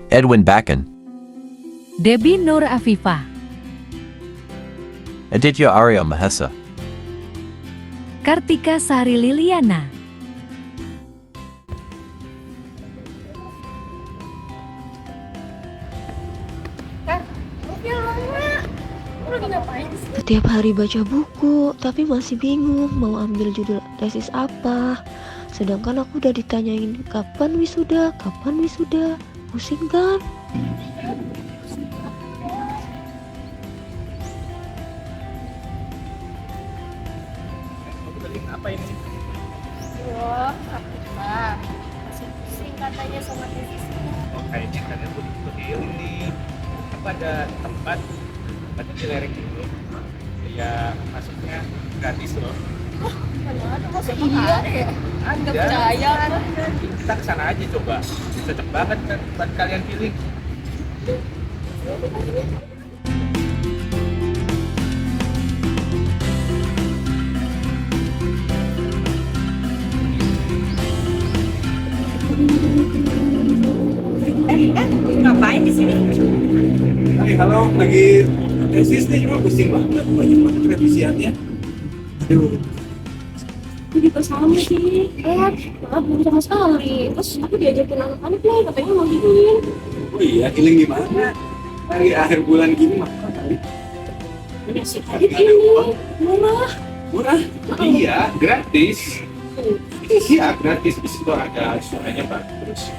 Edwin Bakken, Debbie Nur Afifah, Aditya Arya Mahesa, Kartika Sari Liliana, Setiap hari baca buku, tapi masih bingung mau ambil judul tesis apa. Sedangkan aku udah ditanyain kapan wisuda, pusing kan? Apa ini? Wah, apa? Masih pusing katanya sama tesisnya. Oh, kayaknya kalian butuh healing nih. Apa ada tempat di lereng ini? Ya, masuknya gratis loh. Mana ada masa iya deh. Nggak percaya kan? Kita kesana aja coba. Cocok banget kan buat kalian healing. Ngapain di sini? Hai, halo, lagi tesis nih, cuma pusing banget, banyak banget revisiannya. Aduh, Aku juga sama sih. Maaf belum sama sekali. Terus aku diajakin anak-anak nih, katanya mau bikin. oh iya, healing gimana? Lagi akhir bulan gini mah kali. Udah sih tadi ini murah. Murah? Iya, gratis. Iya, gratis. Di situ ada suaranya bagus.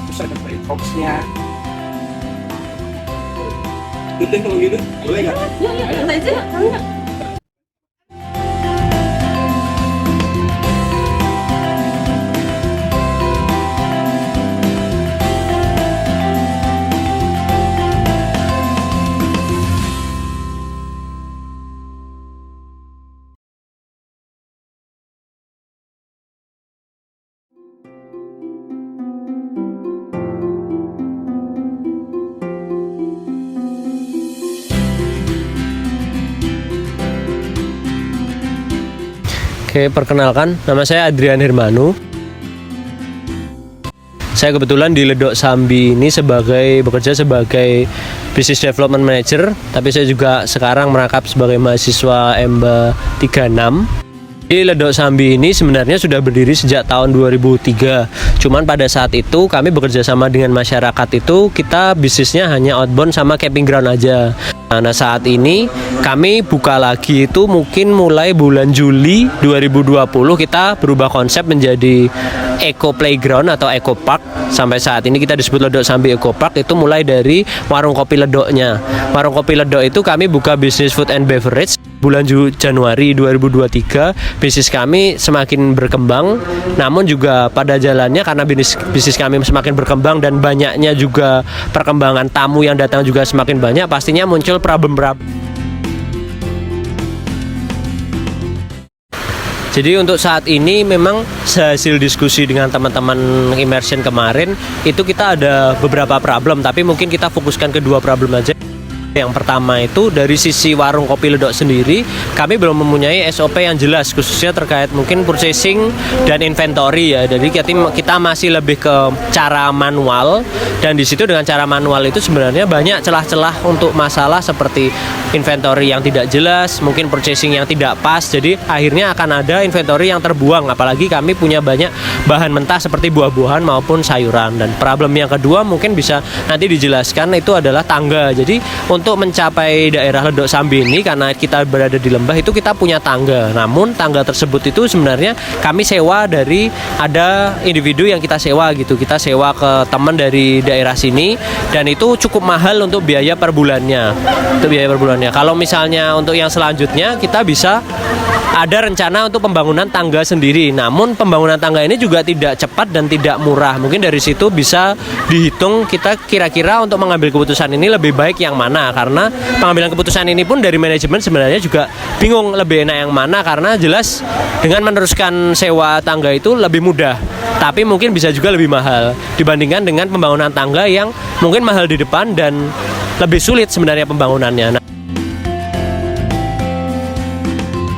Terus ada play box-nya. Udah kalau gitu, boleh nggak? Yuk, santai aja, tanya. Oke, perkenalkan, nama saya Adrian Hermanu. Saya kebetulan di Ledok Sambi ini bekerja sebagai Business Development Manager, tapi saya juga sekarang merangkap sebagai mahasiswa MBA 36. Di Ledok Sambi ini sebenarnya sudah berdiri sejak tahun 2003. Cuman pada saat itu kami bekerja sama dengan masyarakat itu, kita bisnisnya hanya outbound sama camping ground aja. Nah, saat ini kami buka lagi itu mungkin mulai bulan Juli 2020 kita berubah konsep menjadi Eco Playground atau Eco Park. Sampai saat ini kita disebut Ledok Sambi Eco Park, itu mulai dari warung kopi ledoknya. Warung kopi ledok itu kami buka bisnis food and beverage. Bulan Januari 2023 bisnis kami semakin berkembang, namun juga pada jalannya karena bisnis kami semakin berkembang dan banyaknya juga perkembangan tamu yang datang juga semakin banyak, pastinya muncul problem-problem. Jadi untuk saat ini memang hasil diskusi dengan teman-teman immersion kemarin itu kita ada beberapa problem, tapi mungkin kita fokuskan ke dua problem aja. Yang pertama itu dari sisi warung kopi ledok sendiri, kami belum mempunyai SOP yang jelas khususnya terkait mungkin purchasing dan inventory ya. Jadi kita masih lebih ke cara manual, dan di situ dengan cara manual itu sebenarnya banyak celah-celah untuk masalah seperti inventory yang tidak jelas, mungkin purchasing yang tidak pas. Jadi akhirnya akan ada inventory yang terbuang, apalagi kami punya banyak bahan mentah seperti buah-buahan maupun sayuran. Dan problem yang kedua mungkin bisa nanti dijelaskan itu adalah tangga. Jadi untuk mencapai daerah Ledok Sambi ini, karena kita berada di lembah itu kita punya tangga. Namun tangga tersebut itu sebenarnya kami sewa dari ada individu yang kita sewa gitu. Kita sewa ke teman dari daerah sini dan itu cukup mahal untuk biaya per bulannya. Untuk biaya per bulannya. Kalau misalnya untuk yang selanjutnya kita bisa ada rencana untuk pembangunan tangga sendiri. Namun pembangunan tangga ini juga tidak cepat dan tidak murah. Mungkin dari situ bisa dihitung kita kira-kira untuk mengambil keputusan ini lebih baik yang mana. Karena pengambilan keputusan ini pun dari manajemen sebenarnya juga bingung lebih enak yang mana, karena jelas dengan meneruskan sewa tangga itu lebih mudah, tapi mungkin bisa juga lebih mahal dibandingkan dengan pembangunan tangga yang mungkin mahal di depan dan lebih sulit sebenarnya pembangunannya.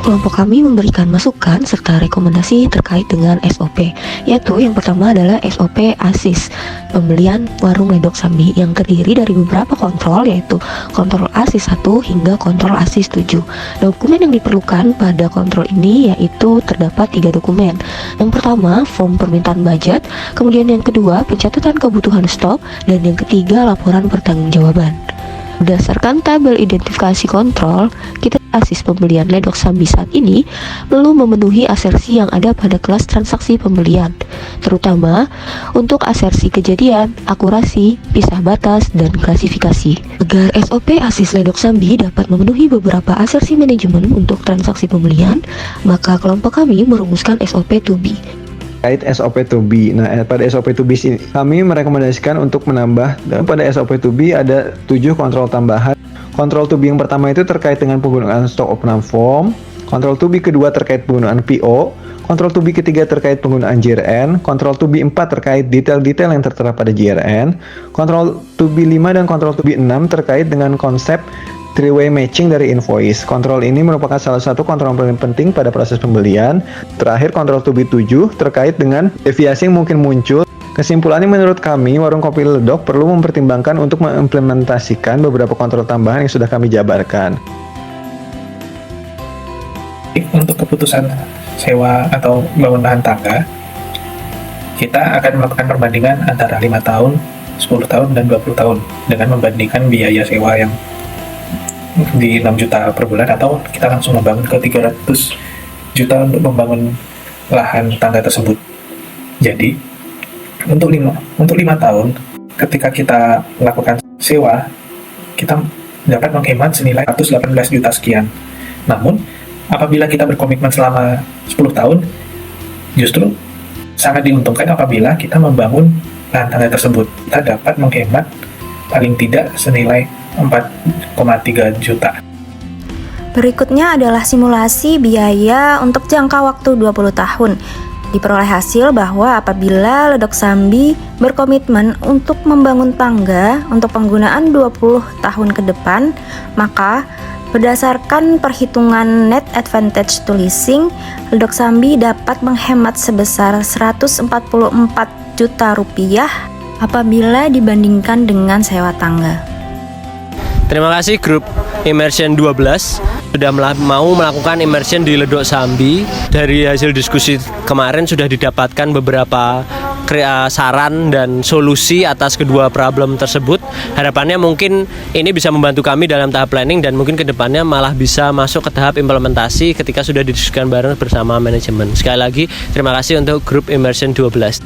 Kelompok kami memberikan masukan serta rekomendasi terkait dengan SOP, yaitu yang pertama adalah SOP ASIS, pembelian warung Ledok Sambi, yang terdiri dari beberapa kontrol, yaitu kontrol ASIS 1 hingga kontrol ASIS 7. Dokumen yang diperlukan pada kontrol ini yaitu terdapat 3 dokumen. Yang pertama, form permintaan budget, kemudian yang kedua, pencatatan kebutuhan stok, dan yang ketiga, laporan pertanggungjawaban. Berdasarkan tabel identifikasi kontrol, kita ASIS pembelian Ledok Sambi saat ini belum memenuhi asersi yang ada pada kelas transaksi pembelian, terutama untuk asersi kejadian, akurasi, pisah batas, dan klasifikasi. Agar SOP ASIS Ledok Sambi dapat memenuhi beberapa asersi manajemen untuk transaksi pembelian, maka kelompok kami merumuskan SOP 2B. Terkait SOP 2B. Nah, pada SOP 2B ini kami merekomendasikan untuk menambah, dan pada SOP 2B ada 7 kontrol tambahan. Kontrol 2B yang pertama itu terkait dengan penggunaan stock opening form, kontrol 2B kedua terkait penggunaan PO, kontrol 2B ketiga terkait penggunaan JRN, kontrol 2B 4 terkait detail-detail yang tertera pada JRN, kontrol 2B 5 dan kontrol 2B 6 terkait dengan konsep three-way matching dari invoice. Kontrol ini merupakan salah satu kontrol paling penting pada proses pembelian. Terakhir, kontrol 2B 7 terkait dengan deviasi yang mungkin muncul. Kesimpulannya, menurut kami, Warung Kopi Ledok perlu mempertimbangkan untuk mengimplementasikan beberapa kontrol tambahan yang sudah kami jabarkan. Untuk keputusan sewa atau bangun lahan tangga, kita akan melakukan perbandingan antara 5 tahun, 10 tahun, dan 20 tahun dengan membandingkan biaya sewa yang di 6 juta per bulan, atau kita langsung membangun ke 300 juta untuk membangun lahan tangga tersebut. Jadi untuk 5 tahun ketika kita melakukan sewa, kita dapat menghemat senilai 118 juta sekian. Namun apabila kita berkomitmen selama 10 tahun, justru sangat diuntungkan apabila kita membangun lahan tangga tersebut. Kita dapat menghemat paling tidak senilai 4,3 juta. Berikutnya adalah simulasi biaya untuk jangka waktu 20 tahun. Diperoleh hasil bahwa apabila Ledok Sambi berkomitmen untuk membangun tangga untuk penggunaan 20 tahun ke depan, maka berdasarkan perhitungan net advantage to leasing, Ledok Sambi dapat menghemat sebesar 144 juta rupiah apabila dibandingkan dengan sewa tangga. Terima kasih grup Immersion 12 sudah mau melakukan immersion di Ledok Sambi. Dari hasil diskusi kemarin sudah didapatkan beberapa saran dan solusi atas kedua problem tersebut. Harapannya mungkin ini bisa membantu kami dalam tahap planning dan mungkin kedepannya malah bisa masuk ke tahap implementasi ketika sudah didiskusikan bareng bersama manajemen. Sekali lagi terima kasih untuk grup Immersion 12.